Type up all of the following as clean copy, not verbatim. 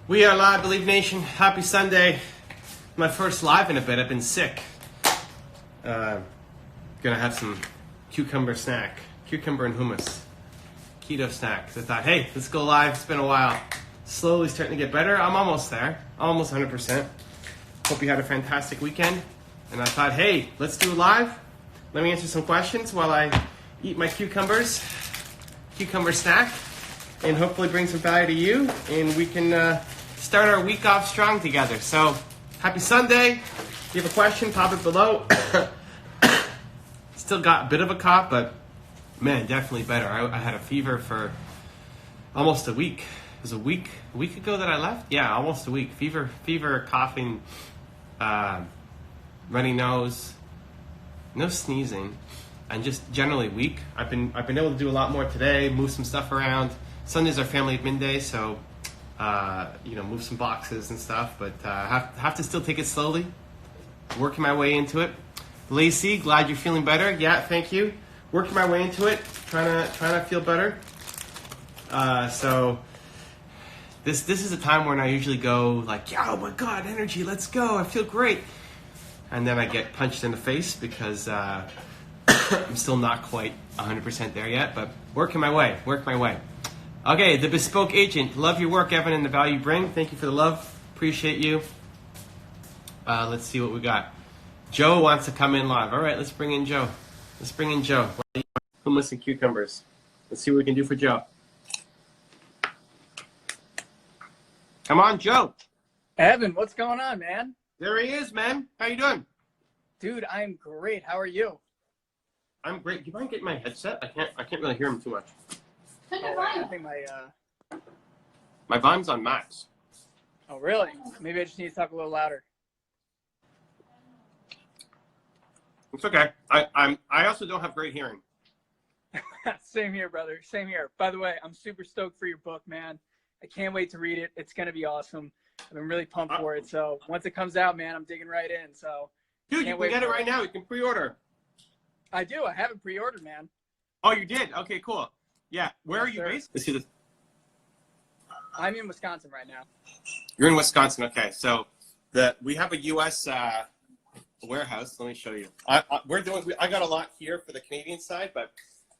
We are live, Believe Nation. Happy Sunday. My first live in a bit. I've been sick. Gonna have some cucumber snack. Cucumber and hummus. Keto snack. So I thought, hey, let's go live. It's been a while. Slowly starting to get better. I'm almost there. Almost 100%. Hope you had a fantastic weekend. And I thought, hey, let's do a live. Let me answer some questions while I eat my cucumbers. Cucumber snack. And hopefully bring some value to you. And we can start our week off strong together. So, happy Sunday. If you have a question, pop it below. Still got a bit of a cough, but man, definitely better. I had a fever for almost a week. It was a week ago that I left? Yeah, almost a week. Fever, coughing, runny nose, no sneezing, and just generally weak. I've been able to do a lot more today, move some stuff around. Sunday's our family admin day, so move some boxes and stuff, but have to still take it slowly. Working my way into it. Lacey, glad you're feeling better. Yeah, thank you. Working my way into it, trying to feel better. So this is a time when I usually go like, yeah, oh my God, energy, let's go, I feel great. And then I get punched in the face because I'm still not quite 100% there yet, but working my way. Okay, the Bespoke Agent. Love your work, Evan, and the value you bring. Thank you for the love. Appreciate you. Let's see what we got. Joe wants to come in live. All right, let's bring in Joe. Hummus and cucumbers. Let's see what we can do for Joe. Come on, Joe. Evan, what's going on, man? There he is, man. How you doing? Dude, I'm great. How are you? I'm great. Do you mind getting my headset? I can't really hear him too much. I think my volume's on max. Oh, really? Maybe I just need to talk a little louder. It's okay. I also don't have great hearing. Same here, brother. Same here. By the way, I'm super stoked for your book, man. I can't wait to read it. It's going to be awesome. I've been really pumped for it. So once it comes out, man, I'm digging right in. So, dude, you can get it right now. You can pre-order. I do. I haven't pre-ordered, man. Oh, you did? Okay, cool. Yeah. Where are you based? Let's see this. I'm in Wisconsin right now. You're in Wisconsin. Okay. So we have a U.S. Warehouse. Let me show you. I got a lot here for the Canadian side, but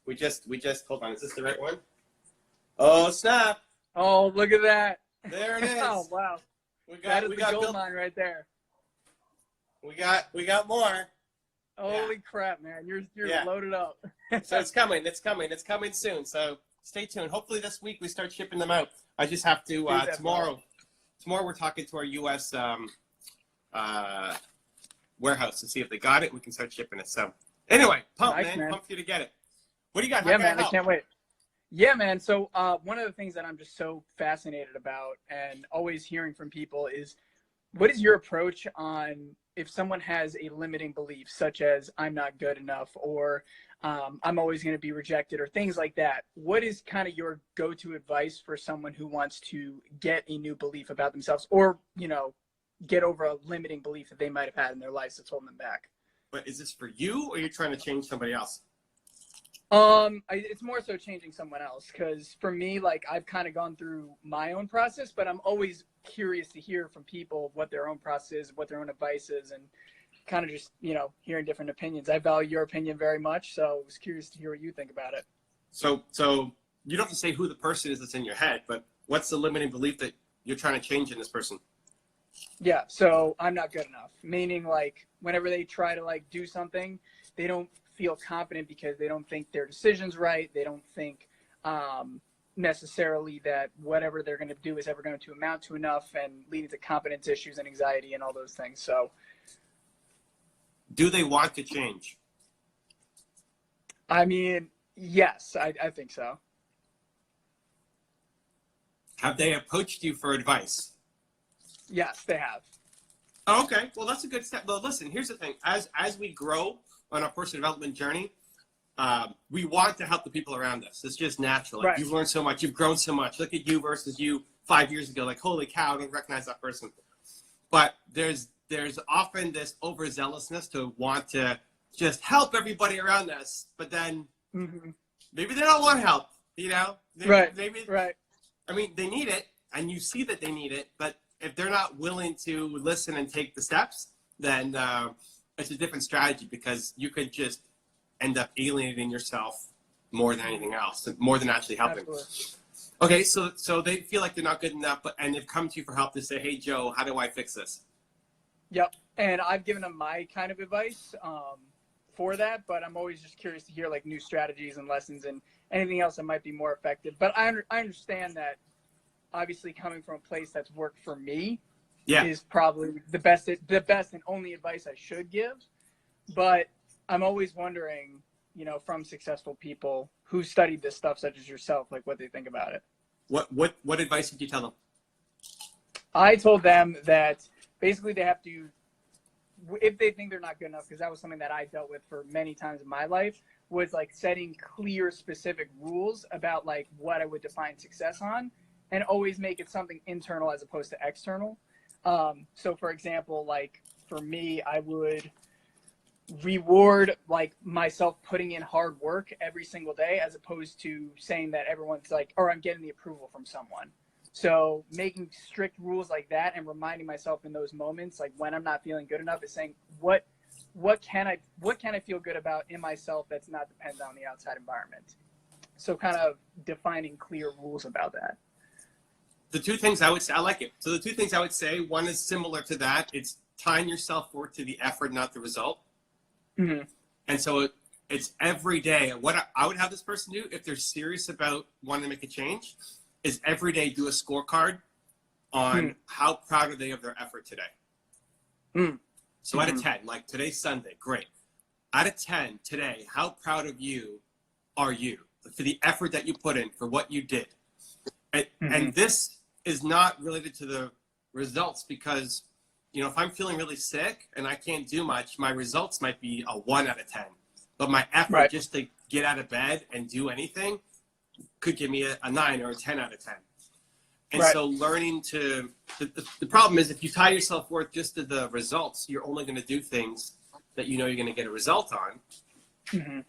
we just hold on. Is this the right one? Oh, snap. Oh, look at that. There it is. Oh, wow. We got the gold mine right there. We got more. Holy crap, man. You're loaded up. So it's coming. It's coming soon. So stay tuned. Hopefully this week we start shipping them out. I just have to tomorrow we're talking to our US warehouse to see if they got it. We can start shipping it. So anyway, man. Pumped for you to get it. What do you got? Yeah, man, I can't wait. Yeah, man. So one of the things that I'm just so fascinated about and always hearing from people is, what is your approach on if someone has a limiting belief, such as I'm not good enough, or I'm always going to be rejected, or things like that? What is kind of your go-to advice for someone who wants to get a new belief about themselves, or, get over a limiting belief that they might have had in their lives that's holding them back? But is this for you, or you're trying to change somebody else? It's more so changing someone else, because for me, like, I've kind of gone through my own process, but I'm always curious to hear from people what their own process is, what their own advice is, and kind of just, hearing different opinions. I value your opinion very much, so I was curious to hear what you think about it. So you don't have to say who the person is that's in your head, but what's the limiting belief that you're trying to change in this person? Yeah, so I'm not good enough, meaning, like, whenever they try to, like, do something, they don't feel confident because they don't think their decision's right. They don't think necessarily that whatever they're going to do is ever going to amount to enough, and leading to confidence issues and anxiety and all those things. So, do they want to change? I mean, yes, I think so. Have they approached you for advice? Yes, they have. Oh, okay. Well, that's a good step. Well, listen, here's the thing. As we grow on our personal development journey, we want to help the people around us. It's just natural. Like, right. You've learned so much. You've grown so much. Look at you versus you 5 years ago. Like, holy cow, I don't recognize that person. But there's often this overzealousness to want to just help everybody around us. But then maybe they don't want help, Maybe, right. I mean, they need it. and you see that they need it, but if they're not willing to listen and take the steps, then it's a different strategy, because you could just end up alienating yourself more than anything else, more than actually helping. Absolutely. Okay, so they feel like they're not good enough, and they've come to you for help to say, hey, Joe, how do I fix this? Yep. And I've given them my kind of advice for that, but I'm always just curious to hear like new strategies and lessons and anything else that might be more effective. But I understand that obviously coming from a place that's worked for me is probably the best and only advice I should give. But I'm always wondering, from successful people who studied this stuff, such as yourself, like what they think about it. What advice did you tell them? I told them that basically they have to, if they think they're not good enough, because that was something that I dealt with for many times in my life, was like setting clear, specific rules about like what I would define success on, and always make it something internal as opposed to external. So for example, like for me, I would reward like myself putting in hard work every single day, as opposed to saying that everyone's like, or I'm getting the approval from someone. So making strict rules like that and reminding myself in those moments, like when I'm not feeling good enough, is saying what can I feel good about in myself that's not dependent on the outside environment. So kind of defining clear rules about that. The two things I would say, I like it. So the two things I would say, one is similar to that. It's tying your self-worth to the effort, not the result. Mm-hmm. And so it's every day. What I would have this person do, if they're serious about wanting to make a change, is every day do a scorecard on how proud are they of their effort today. So out of 10, like today's Sunday, great. Out of 10 today, how proud of you are you for the effort that you put in, for what you did? And this is not related to the results, because if I'm feeling really sick and I can't do much, my results might be a 1 out of 10. But my effort just to get out of bed and do anything could give me a 9 or a 10 out of 10. And so learning to, the problem is if you tie your self-worth just to the results, you're only going to do things that you're going to get a result on.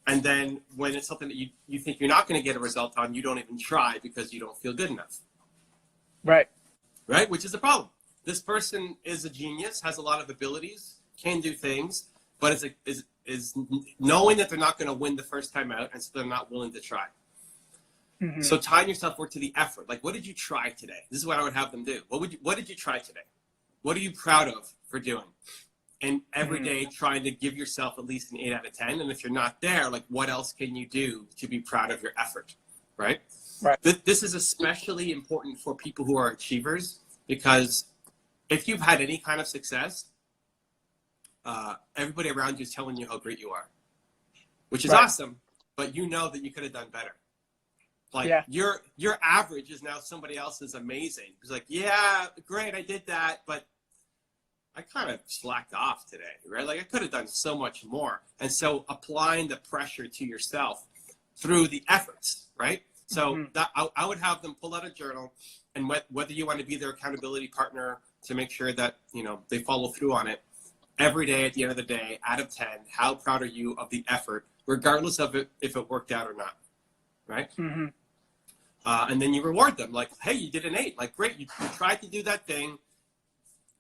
And then when it's something that you think you're not going to get a result on, you don't even try because you don't feel good enough. Right? Which is a problem. This person is a genius, has a lot of abilities, can do things, but is knowing that they're not going to win the first time out, and so they're not willing to try. So tying your self-worth to the effort. Like, what did you try today? This is what I would have them do. What did you try today? What are you proud of for doing? And every day trying to give yourself at least an 8 out of 10. And if you're not there, like, what else can you do to be proud of your effort? Right? This is especially important for people who are achievers, because if you've had any kind of success, everybody around you is telling you how great you are, which is awesome, but you know that you could have done better. Like your average is now somebody else's amazing. It's like, yeah, great, I did that, but I kind of slacked off today, right? Like I could have done so much more. And so applying the pressure to yourself through the efforts, right? So that I would have them pull out a journal, and whether you want to be their accountability partner to make sure that, they follow through on it, every day at the end of the day, out of 10, how proud are you of the effort, regardless of it, if it worked out or not, right? And then you reward them, like, hey, you did an 8, like, great, you tried to do that thing.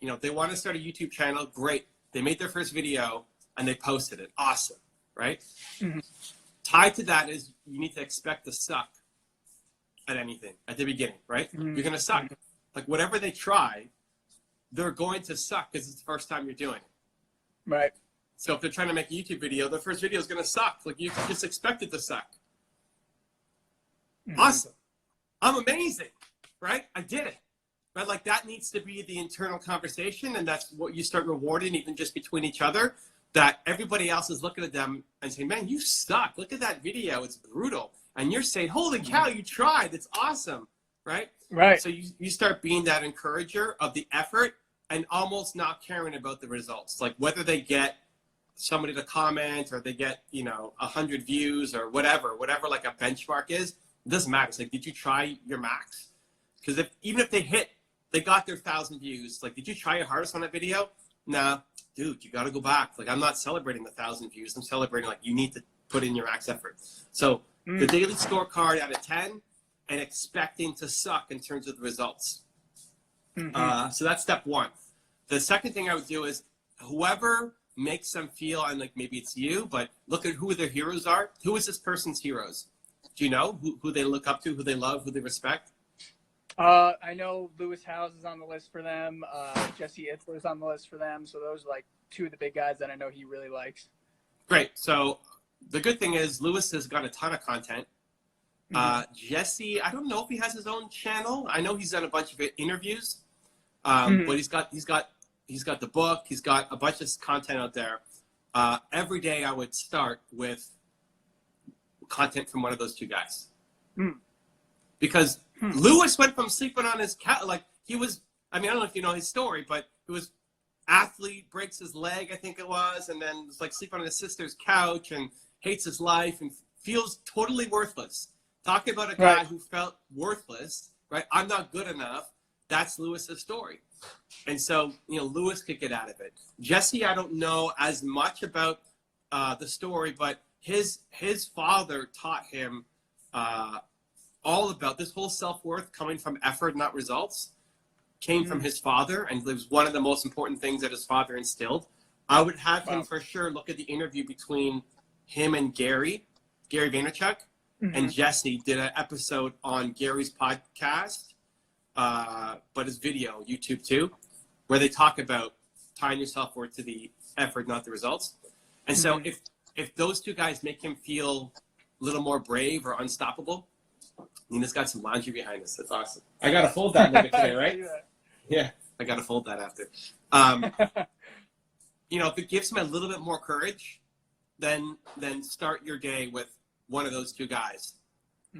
If they want to start a YouTube channel, great. They made their first video and they posted it, awesome, right? Tied to that is you need to expect to suck at anything at the beginning, right? You're going to suck. Like whatever they try, they're going to suck because it's the first time you're doing it. So if they're trying to make a YouTube video, the first video is going to suck. Like you just expect it to suck. Awesome. I'm amazing, right? I did it. Right? Like that needs to be the internal conversation, and that's what you start rewarding, even just between each other, that everybody else is looking at them and saying, man, you suck. Look at that video. It's brutal. And you're saying, holy cow, you tried. It's awesome. Right? So you start being that encourager of the effort and almost not caring about the results. Like whether they get somebody to comment or they get, 100 views or whatever like a benchmark is, it doesn't matter. It's like, did you try your max? Because even if they got their 1,000 views, like, did you try your hardest on that video? Nah, dude, you got to go back. Like, I'm not celebrating the 1,000 views. I'm celebrating, like, you need to put in your max effort. So the daily scorecard out of 10, and expecting to suck in terms of the results. Mm-hmm. So that's step one. The second thing I would do is whoever makes them feel, and like maybe it's you, but look at who their heroes are. Who is this person's heroes? Do you know who they look up to, who they love, who they respect? I know Lewis Howes is on the list for them. Jesse Itzler is on the list for them. So those are like two of the big guys that I know he really likes. Great. So the good thing is Lewis has got a ton of content. Jesse, I don't know if he has his own channel. I know he's done a bunch of interviews, but he's got the book. He's got a bunch of content out there. Every day I would start with content from one of those two guys, because Lewis went from sleeping on his couch, like he was. I mean, I don't know if you know his story, but it was athlete breaks his leg, I think it was, and then it's like sleeping on his sister's couch and hates his life and feels totally worthless. Talking about a guy who felt worthless, right? I'm not good enough. That's Lewis's story. And so, Lewis could get out of it. Jesse, I don't know as much about the story, but his father taught him all about this whole self-worth coming from effort, not results, came from his father, and it was one of the most important things that his father instilled. I would have him for sure look at the interview between him and Gary Vaynerchuk, and Jesse did an episode on Gary's podcast, but his video, YouTube too, where they talk about tying your self-worth to the effort, not the results. And so if those two guys make him feel a little more brave or unstoppable, Nina's got some laundry behind us. That's awesome. I got to fold that later today, right? Yeah, I got to fold that after. If it gives him a little bit more courage, then start your day with one of those two guys,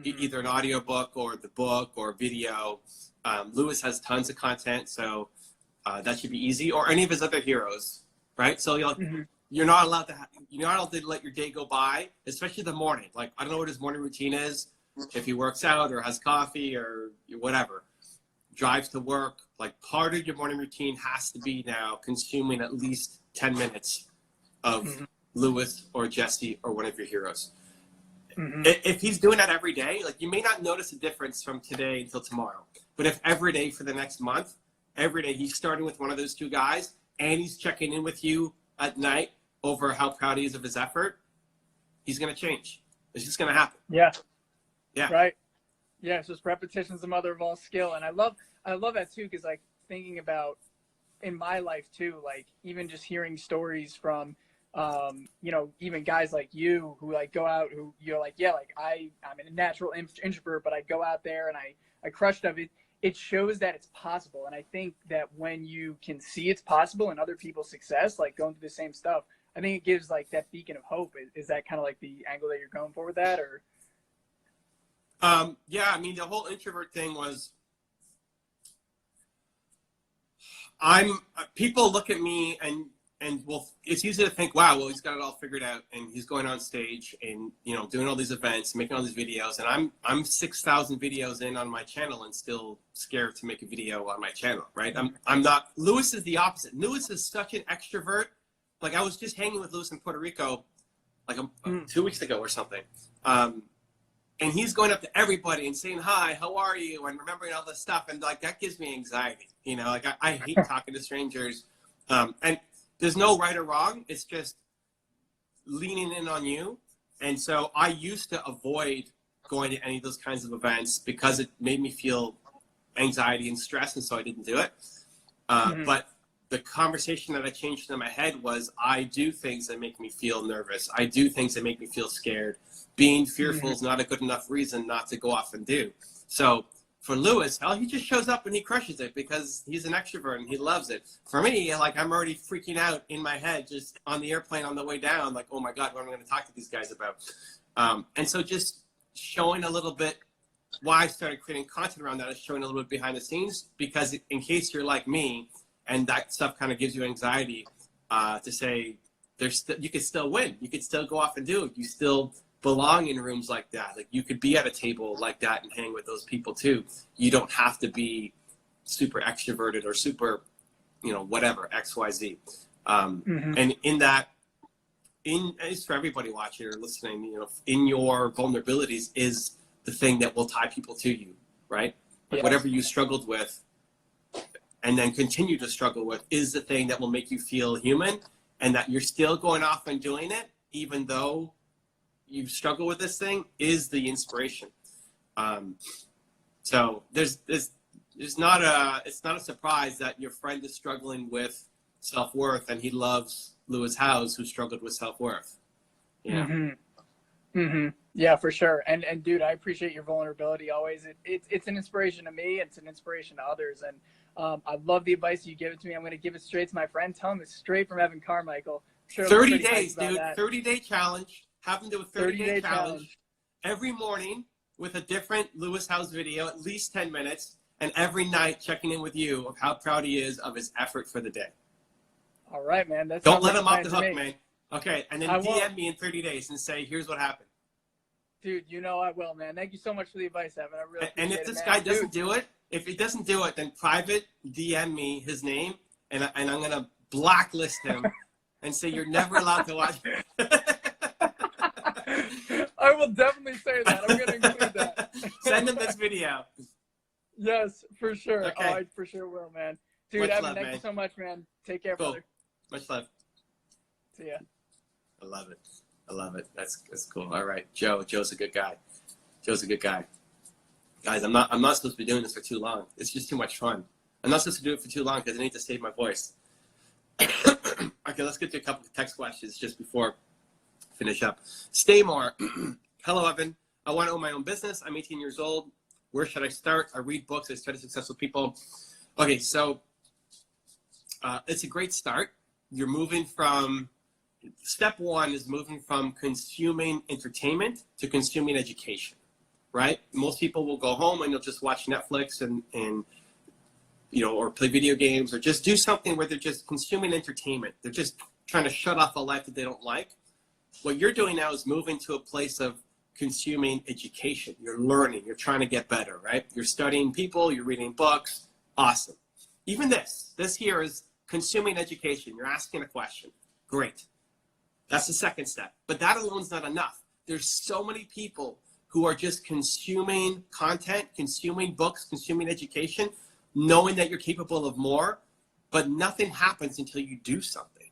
either an audiobook or the book or video. Lewis has tons of content, so that should be easy. Or any of his other heroes, right? So you're not allowed to let your day go by, especially the morning. Like, I don't know what his morning routine is, if he works out or has coffee or whatever, drives to work. Like, part of your morning routine has to be now consuming at least 10 minutes of Lewis or Jesse or one of your heroes. If he's doing that every day, like, you may not notice a difference from today until tomorrow. But if every day for the next month, every day he's starting with one of those two guys and he's checking in with you at night over how proud he is of his effort, he's going to change. It's just going to happen. Yeah. Yeah. Right. Yeah. It's just repetition's the mother of all skill. And I love that too, because like thinking about in my life too, like even just hearing stories from, even guys like you who like go out, who you're like, yeah, like I'm a natural introvert, but I go out there and I crushed it. It shows that it's possible. And I think that when you can see it's possible in other people's success, like going through the same stuff, I think it gives like that beacon of hope. Is that kind of like the angle that you're going for with that, or? Yeah, I mean, the whole introvert thing was, people look at me and well, it's easy to think, wow, well, he's got it all figured out and he's going on stage and, doing all these events, making all these videos. And I'm 6,000 videos in on my channel and still scared to make a video on my channel, right? I'm not. Lewis is the opposite. Lewis is such an extrovert. Like, I was just hanging with Lewis in Puerto Rico like 2 weeks ago or something. And he's going up to everybody and saying, hi, how are you? And remembering all this stuff. And like, that gives me anxiety. Like I hate talking to strangers. And there's no right or wrong. It's just leaning in on you. And so I used to avoid going to any of those kinds of events because it made me feel anxiety and stress. And so I didn't do it. But the conversation that I changed in my head was, I do things that make me feel nervous. I do things that make me feel scared. Being fearful is not a good enough reason not to go off and do. So for Lewis, he just shows up and he crushes it because he's an extrovert and he loves it. For me, like, I'm already freaking out in my head just on the airplane on the way down, like, oh my God, what am I going to talk to these guys about? And so just showing a little bit why I started creating content around that is showing a little bit behind the scenes, because in case you're like me and that stuff kind of gives you anxiety, to say you could still win. You could still go off and do it. You still belong in rooms like that. Like, you could be at a table like that and hang with those people too. You don't have to be super extroverted or super, whatever, XYZ. And it's for everybody watching or listening, in your vulnerabilities is the thing that will tie people to you, right? Like Yes. whatever you struggled with and then continue to struggle with is the thing that will make you feel human, and that you're still going off and doing it, even though you struggle with this thing, is the inspiration. So it's not a surprise that your friend is struggling with self-worth, and he loves Lewis Howes, who struggled with self-worth. Yeah. Mm-hmm. Mm-hmm. Yeah, for sure. And dude, I appreciate your vulnerability always. It's an inspiration to me. It's an inspiration to others. And I love the advice you give it to me. I'm going to give it straight to my friend. Tell him it's straight from Evan Carmichael. Sure, 30 days, dude. 30-day challenge. Have him do a 30-day challenge every morning with a different Lewis Howes video, at least 10 minutes, and every night checking in with you of how proud he is of his effort for the day. All right, man. Don't let him off the hook, man. Okay, and then I DM won't. me in 30 days and say, here's what happened. Dude, you know I will, man. Thank you so much for the advice, Evan. I really appreciate it. And if this guy doesn't do it, if he doesn't do it, then private DM me his name, and I'm going to blacklist him and say you're never allowed to watch I will definitely say that. I'm going to include that. Send him this video. Yes, for sure. Okay. Oh, I for sure will, man. Dude, Much Evan, love, thank man. you so much, man. Take care, Cool. brother. Much love. See ya. I love it. I love it. That's cool. All right, Joe's a good guy. Joe's a good guy. Guys, I'm not supposed to be doing this for too long. It's just too much fun. I'm not supposed to do it for too long because I need to save my voice. Okay, let's get to a couple of text questions just before I finish up. Stay more. Hello, Evan. I want to own my own business. I'm 18 years old. Where should I start? I read books. I study successful people. Okay, so it's a great start. You're moving from, step one is moving from consuming entertainment to consuming education, right? Most people will go home and they'll just watch Netflix and you know, or play video games, or just do something where they're just consuming entertainment. They're just trying to shut off a life that they don't like. What you're doing now is moving to a place of consuming education. You're learning, you're trying to get better, right? You're studying people, you're reading books. Awesome. Even this here is consuming education. You're asking a question. Great. That's the second step. But that alone is not enough. There's so many people who are just consuming content, consuming books, consuming education, knowing that you're capable of more, but nothing happens until you do something.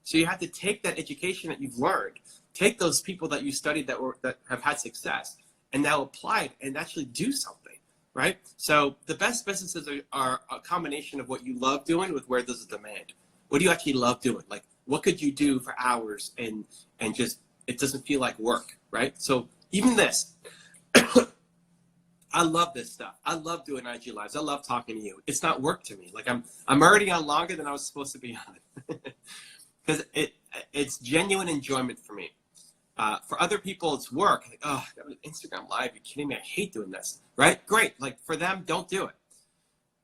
So you have to take that education that you've learned, take those people that you studied that have had success, and now apply it and actually do something, right? So the best businesses are a combination of what you love doing with where there's a demand. What do you actually love doing? Like, what could you do for hours and just, it doesn't feel like work, right? So even this, I love this stuff. I love doing IG Lives. I love talking to you. It's not work to me. Like I'm already on longer than I was supposed to be on. Because it's genuine enjoyment for me. For other people, it's work. Like, oh, Instagram Live, you're kidding me? I hate doing this, right? Great. Like, for them, don't do it.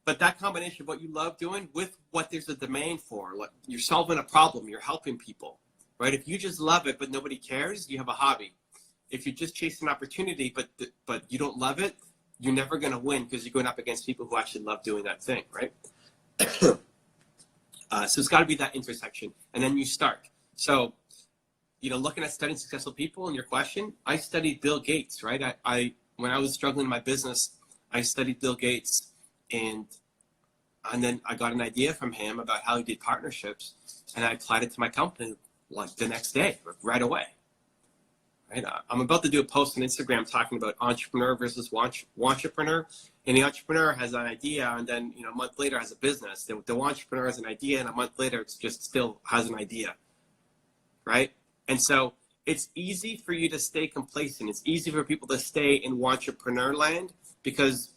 But that combination of what you love doing with what there's a demand for, like you're solving a problem, you're helping people, right? If you just love it but nobody cares, you have a hobby. If you just chase an opportunity but you don't love it, you're never going to win because you're going up against people who actually love doing that thing, right? So it's got to be that intersection, and then you start. So, you know, looking at studying successful people in your question, I studied Bill Gates, right? I when I was struggling in my business, I studied Bill Gates, and then I got an idea from him about how he did partnerships, and I applied it to my company like the next day, right away. Right? I'm about to do a post on Instagram talking about entrepreneur versus wantrepreneur. And the entrepreneur has an idea, and then, you know, a month later has a business. The entrepreneur has an idea, and a month later it's just still has an idea, right? And so it's easy for you to stay complacent. It's easy for people to stay in wantrepreneur land because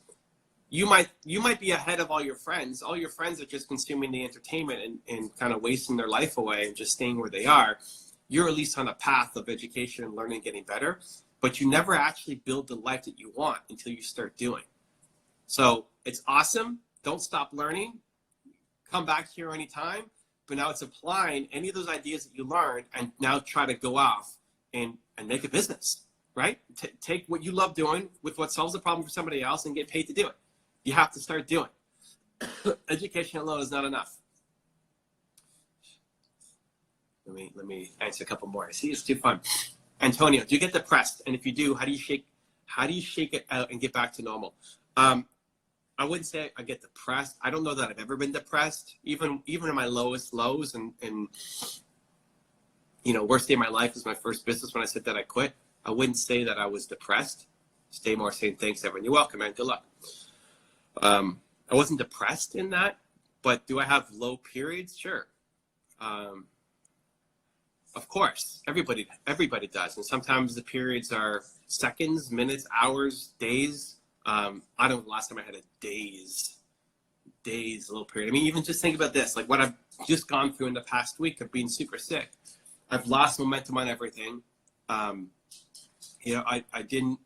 you might be ahead of all your friends. All your friends are just consuming the entertainment and kind of wasting their life away and just staying where they are. You're at least on a path of education and learning, getting better, but you never actually build the life that you want until you start doing. So it's awesome. Don't stop learning. Come back here anytime. But now it's applying any of those ideas that you learned and now try to go off and make a business, right? Take what you love doing with what solves a problem for somebody else and get paid to do it. You have to start doing. Education alone is not enough. Let me answer a couple more. See, it's too fun. Antonio, do you get depressed? And if you do, how do you shake How do you shake it out and get back to normal? I wouldn't say I get depressed. I don't know that I've ever been depressed, even in my lowest lows and worst day of my life was my first business when I said that I quit. I wouldn't say that I was depressed. Stay more saying thanks, everyone. You're welcome, man. Good luck. I wasn't depressed in that, but do I have low periods? Sure. Of course, everybody does, and sometimes the periods are seconds, minutes, hours, days. I don't know the last time I had a days little period. I mean, even just think about this, like what I've just gone through in the past week of being super sick. I've lost momentum on everything. I didn't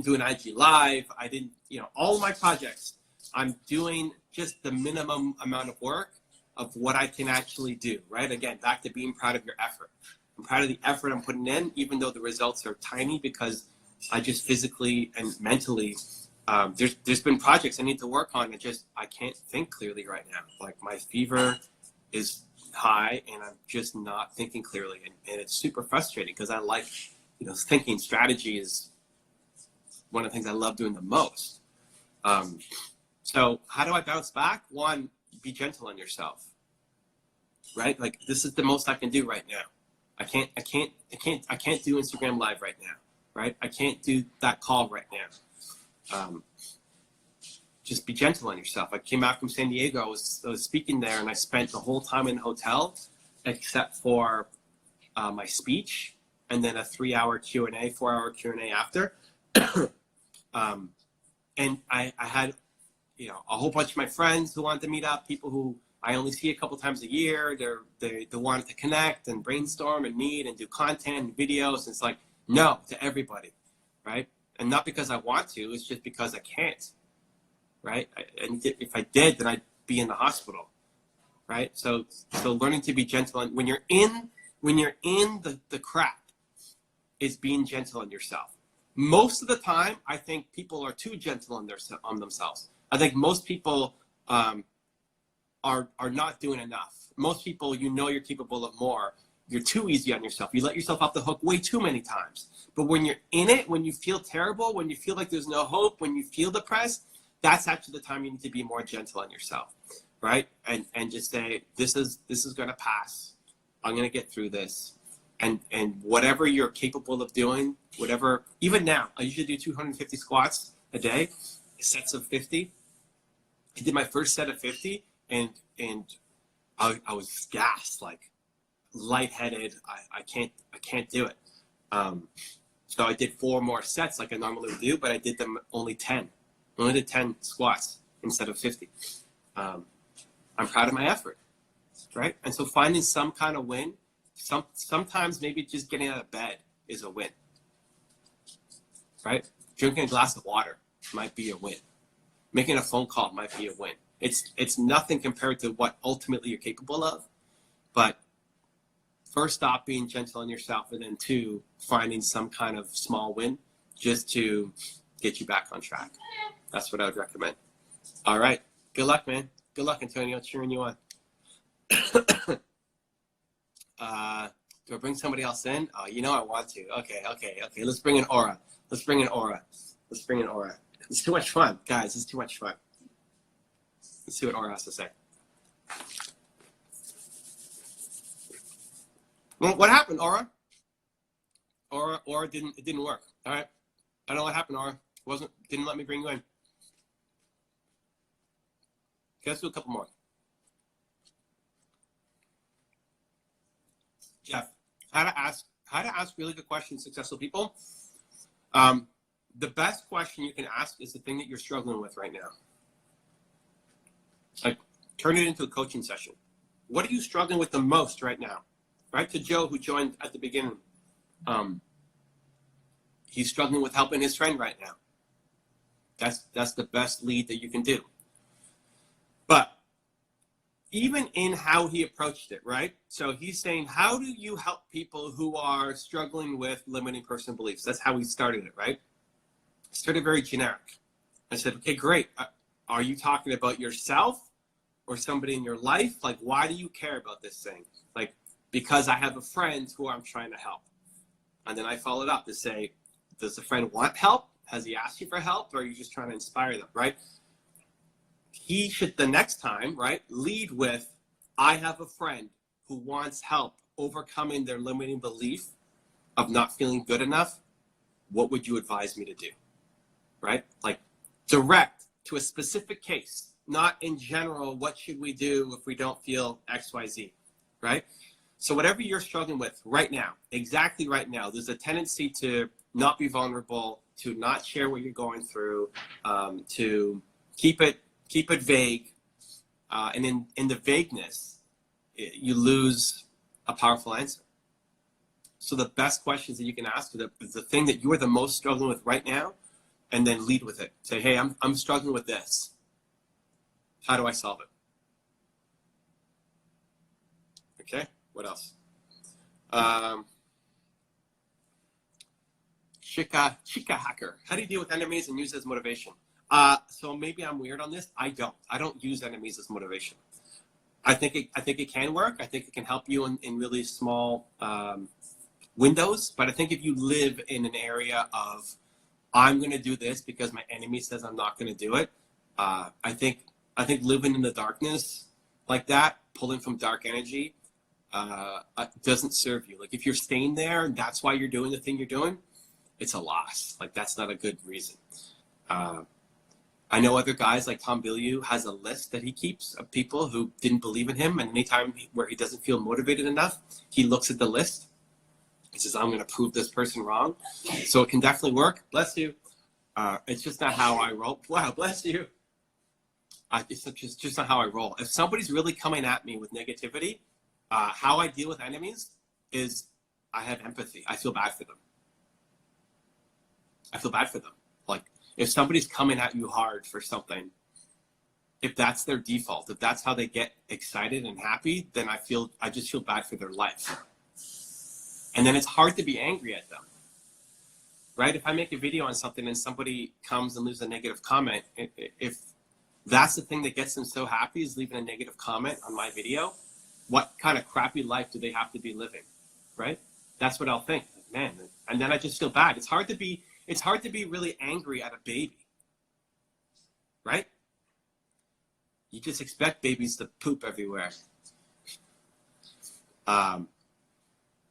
do an IG live. I didn't, all my projects. I'm doing just the minimum amount of work of what I can actually do, right? Again, back to being proud of your effort. I'm proud of the effort I'm putting in, even though the results are tiny, because I just physically and mentally, there's been projects I need to work on. I can't think clearly right now. Like my fever is high and I'm just not thinking clearly. And it's super frustrating because I like, thinking. Strategy is one of the things I love doing the most. So how do I bounce back? One, be gentle on yourself, right? Like this is the most I can do right now. I can't do Instagram live right now, right? I can't do that call right now. Just be gentle on yourself. I came out from San Diego. I was speaking there, and I spent the whole time in the hotel, except for my speech, and then a 3-hour Q&A, 4-hour Q&A after. And I had, a whole bunch of my friends who wanted to meet up, people who I only see a couple times a year. They wanted to connect and brainstorm and meet and do content and videos. And it's like, no to everybody, right? And not because I want to, it's just because I can't, right? And if I did, then I'd be in the hospital, right? So learning to be gentle. And when you're in the crap, is being gentle on yourself. Most of the time, I think people are too gentle on themselves. I think most people are not doing enough. Most people, you're capable of more. You're too easy on yourself. You let yourself off the hook way too many times. But when you're in it, when you feel terrible, when you feel like there's no hope, when you feel depressed, that's actually the time you need to be more gentle on yourself, right? And just say, this is going to pass. I'm going to get through this. And whatever you're capable of doing, whatever, even now, I usually do 250 squats a day, sets of 50. I did my first set of 50 and I was gassed, like lightheaded. I can't do it. So I did 4 more sets like I normally would do, but I did them only 10. I only did 10 squats instead of 50. I'm proud of my effort, right? And so finding some kind of win, sometimes maybe just getting out of bed is a win, right? Drinking a glass of water might be a win. Making a phone call might be a win. It's nothing compared to what ultimately you're capable of, but first stop being gentle on yourself, and then 2, finding some kind of small win just to get you back on track. That's what I would recommend. All right. Good luck, man. Good luck, Antonio. Cheering you on. Do I bring somebody else in? Oh, I want to. Okay. Let's bring in Aura. It's too much fun, guys. It's too much fun. Let's see what Aura has to say. Well, what happened, Aura? Aura didn't work. All right. I don't know what happened, Aura. Didn't let me bring you in. Okay, let's do a couple more. Jeff, how to ask really good questions, successful people. The best question you can ask is the thing that you're struggling with right now. Like, turn it into a coaching session. What are you struggling with the most right now? Right? To Joe, who joined at the beginning, he's struggling with helping his friend right now. That's the best lead that you can do. But even in how he approached it, right? So he's saying, how do you help people who are struggling with limiting personal beliefs? That's how he started it, right? Started very generic. I said, okay, great. Are you talking about yourself or somebody in your life? Like, why do you care about this thing? Like, because I have a friend who I'm trying to help. And then I followed up to say, does the friend want help? Has he asked you for help, or are you just trying to inspire them, right? He should, the next time, right, lead with, I have a friend who wants help overcoming their limiting belief of not feeling good enough. What would you advise me to do? Right? Like direct to a specific case, not in general, what should we do if we don't feel XYZ, right? So whatever you're struggling with right now, exactly right now, there's a tendency to not be vulnerable, to not share what you're going through, to keep it vague. And in the vagueness, you lose a powerful answer. So the best questions that you can ask is the thing that you're the most struggling with right now, and then lead with it. Say, hey, I'm struggling with this. How do I solve it? Okay, what else? Chica hacker. How do you deal with enemies and use it as motivation? So maybe I'm weird on this. I don't use enemies as motivation. I think it can work. I think it can help you in really small windows. But I think if you live in an area of, I'm going to do this because my enemy says I'm not going to do it. I think living in the darkness like that, pulling from dark energy, doesn't serve you. Like if you're staying there and that's why you're doing the thing you're doing, it's a loss. Like that's not a good reason. I know other guys like Tom Bilyeu has a list that he keeps of people who didn't believe in him, and anytime where he doesn't feel motivated enough, he looks at the list. He says, I'm going to prove this person wrong. So it can definitely work. Bless you. It's just not how I roll. Wow, bless you. It's just not how I roll. If somebody's really coming at me with negativity, how I deal with enemies is I have empathy. I feel bad for them. Like if somebody's coming at you hard for something, if that's their default, if that's how they get excited and happy, then I just feel bad for their life. And then it's hard to be angry at them, right? If I make a video on something and somebody comes and leaves a negative comment, if that's the thing that gets them so happy is leaving a negative comment on my video, what kind of crappy life do they have to be living, right? That's what I'll think, man. And then I just feel bad. It's hard to be really angry at a baby, right? You just expect babies to poop everywhere.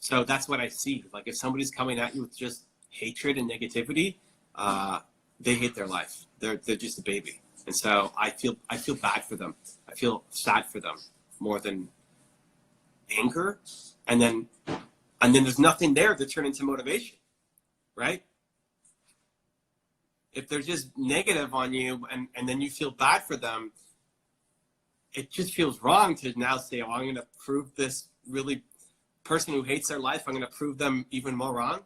So that's what I see. Like if somebody's coming at you with just hatred and negativity, they hate their life. They're just a baby. And so I feel bad for them. I feel sad for them more than anger. And then there's nothing there to turn into motivation, right? If they're just negative on you and then you feel bad for them, it just feels wrong to now say, oh, I'm going to prove this really person who hates their life, I'm going to prove them even more wrong.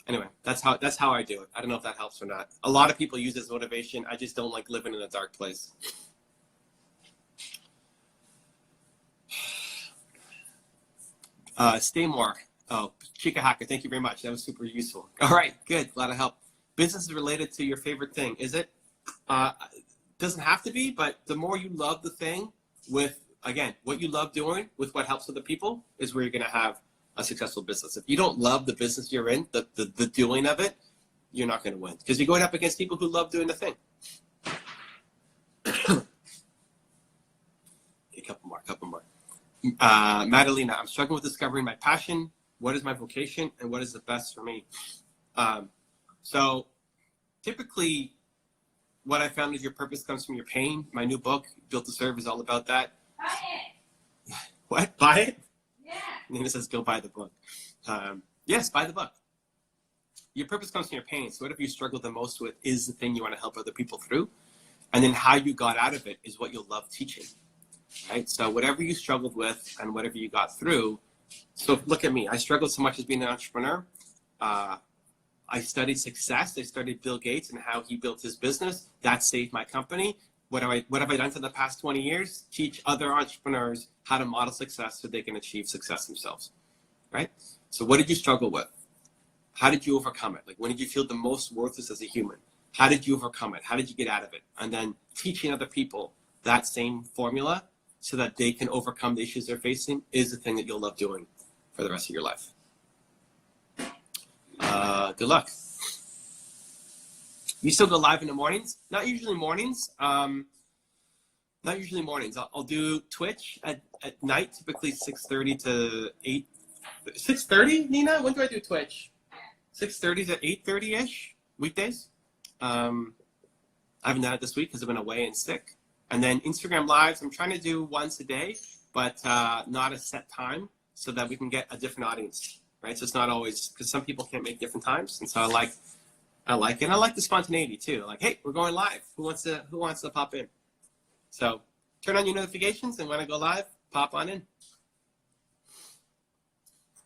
Anyway, that's how I do it. I don't know if that helps or not. A lot of people use it as motivation. I just don't like living in a dark place. Stay more. Oh, Chica Hacker, thank you very much. That was super useful. All right, good. Glad I helped. Business is related to your favorite thing, is it? Doesn't have to be, but the more you love the thing with, again, what you love doing with what helps other people is where you're going to have a successful business. If you don't love the business you're in, the doing of it, you're not going to win because you're going up against people who love doing the thing. A couple more. Madalena, I'm struggling with discovering my passion. What is my vocation and what is the best for me? So typically what I found is your purpose comes from your pain. My new book, Built to Serve, is all about that. Buy it. What? Buy it? Yeah. Nina says, go buy the book. Yes, buy the book. Your purpose comes from your pain. So whatever you struggle the most with is the thing you want to help other people through. And then how you got out of it is what you'll love teaching. Right? So whatever you struggled with and whatever you got through. So look at me. I struggled so much as being an entrepreneur. I studied success. I studied Bill Gates and how he built his business. That saved my company. What have I done for the past 20 years? Teach other entrepreneurs how to model success so they can achieve success themselves, right? So what did you struggle with? How did you overcome it? Like when did you feel the most worthless as a human? How did you overcome it? How did you get out of it? And then teaching other people that same formula so that they can overcome the issues they're facing is the thing that you'll love doing for the rest of your life. Good luck. You still go live in the mornings? Not usually mornings. Not usually mornings. I'll do Twitch at night, typically 6:30 to 8. 6:30, Nina? When do I do Twitch? 6:30 to 8:30-ish, weekdays. I haven't done it this week because I've been away and sick. And then Instagram Lives, I'm trying to do once a day, but not a set time so that we can get a different audience, right? So it's not always, because some people can't make different times. And so I like it. And I like the spontaneity too. Like, hey, we're going live. Who wants to pop in? So turn on your notifications, and when I go live, pop on in.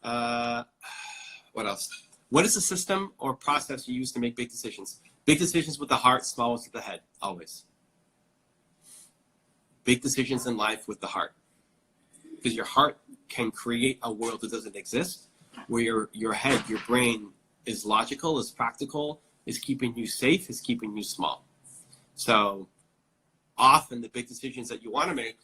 What else? What is the system or process you use to make big decisions? Big decisions with the heart, small ones with the head, always. Big decisions in life with the heart. Because your heart can create a world that doesn't exist, where your head, your brain is logical, is practical, is keeping you safe, is keeping you small. So often the big decisions that you want to make,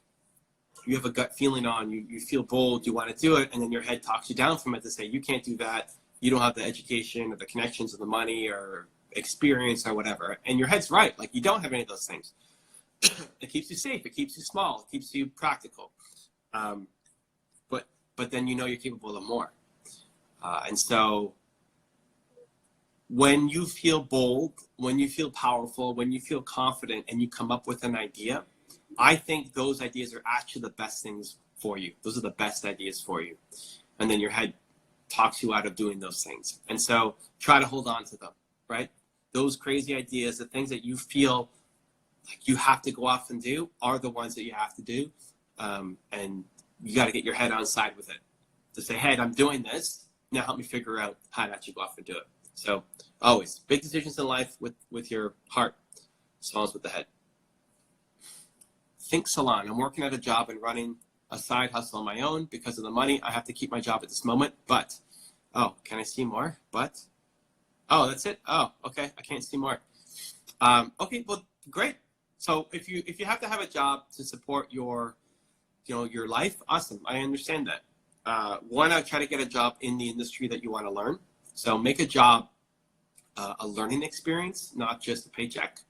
you have a gut feeling on, you feel bold, you want to do it, and then your head talks you down from it to say, you can't do that, you don't have the education or the connections or the money or experience or whatever. And your head's right, like you don't have any of those things. It keeps you safe, it keeps you small, it keeps you practical. But then you know you're capable of more. And so when you feel bold, when you feel powerful, when you feel confident and you come up with an idea, I think those ideas are actually the best things for you. Those are the best ideas for you. And then your head talks you out of doing those things. And so try to hold on to them, right? Those crazy ideas, the things that you feel like you have to go off and do are the ones that you have to do. And you got to get your head on side with it. To say, hey, I'm doing this. Now help me figure out how to actually go off and do it. So always, big decisions in life with your heart, small ones with the head. Think Salon. I'm working at a job and running a side hustle on my own. Because of the money, I have to keep my job at this moment. But, oh, can I see more? But, oh, that's it? Oh, okay, I can't see more. Okay, well, great. So if you have to have a job to support your life, awesome. I understand that. Why not try to get a job in the industry that you want to learn? So make a job a learning experience, not just a paycheck.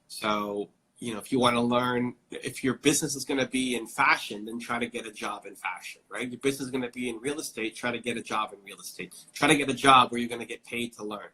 So, if you want to learn, if your business is going to be in fashion, then try to get a job in fashion, right? Your business is going to be in real estate, try to get a job in real estate. Try to get a job where you're going to get paid to learn.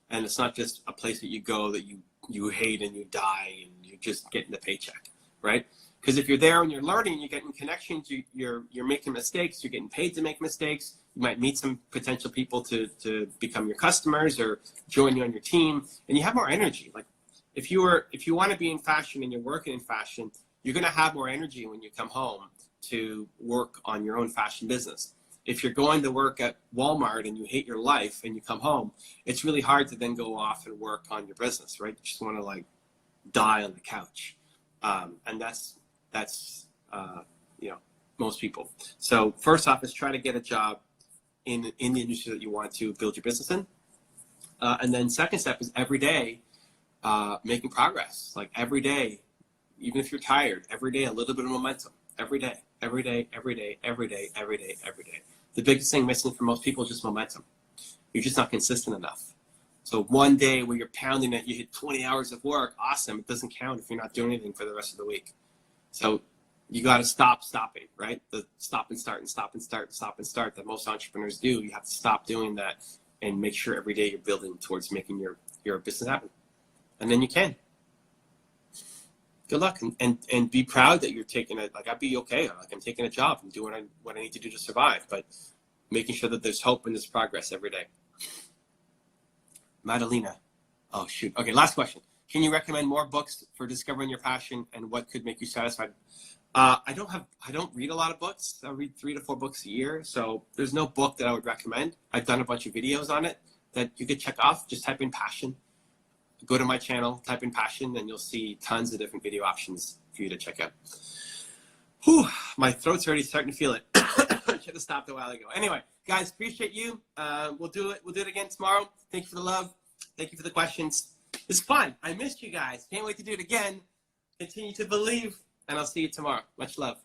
And it's not just a place that you go that you hate and you die and you're just getting the paycheck, right? Because if you're there and you're learning, you're getting connections, you're making mistakes, you're getting paid to make mistakes. You might meet some potential people to become your customers or join you on your team, and you have more energy. Like if you want to be in fashion and you're working in fashion, you're going to have more energy when you come home to work on your own fashion business. If you're going to work at Walmart and you hate your life and you come home, it's really hard to then go off and work on your business, right? You just want to like die on the couch, and that's most people. So first off is try to get a job in the industry that you want to build your business in. And then second step is every day making progress. Like every day, even if you're tired, every day a little bit of momentum. Every day, every day, every day, every day, every day, every day. The biggest thing missing for most people is just momentum. You're just not consistent enough. So one day where you're pounding it, you hit 20 hours of work, awesome. It doesn't count if you're not doing anything for the rest of the week. So you got to stop stopping, right? The stop and start and stop and start, stop and start that most entrepreneurs do. You have to stop doing that and make sure every day you're building towards making your business happen. And then you can. Good luck and be proud that you're taking it. Like I'd be okay. Like I'm taking a job and doing what I need to do to survive, but making sure that there's hope and there's progress every day. Madalena. Oh shoot. Okay, last question. Can you recommend more books for discovering your passion and what could make you satisfied? I don't read a lot of books. I read 3 to 4 books a year. So there's no book that I would recommend. I've done a bunch of videos on it that you could check off. Just type in passion. Go to my channel, type in passion, and you'll see tons of different video options for you to check out. Whew, my throat's already starting to feel it. I should have stopped a while ago. Anyway, guys, appreciate you. We'll do it again tomorrow. Thank you for the love. Thank you for the questions. It's fun. I missed you guys. Can't wait to do it again. Continue to believe, and I'll see you tomorrow. Much love.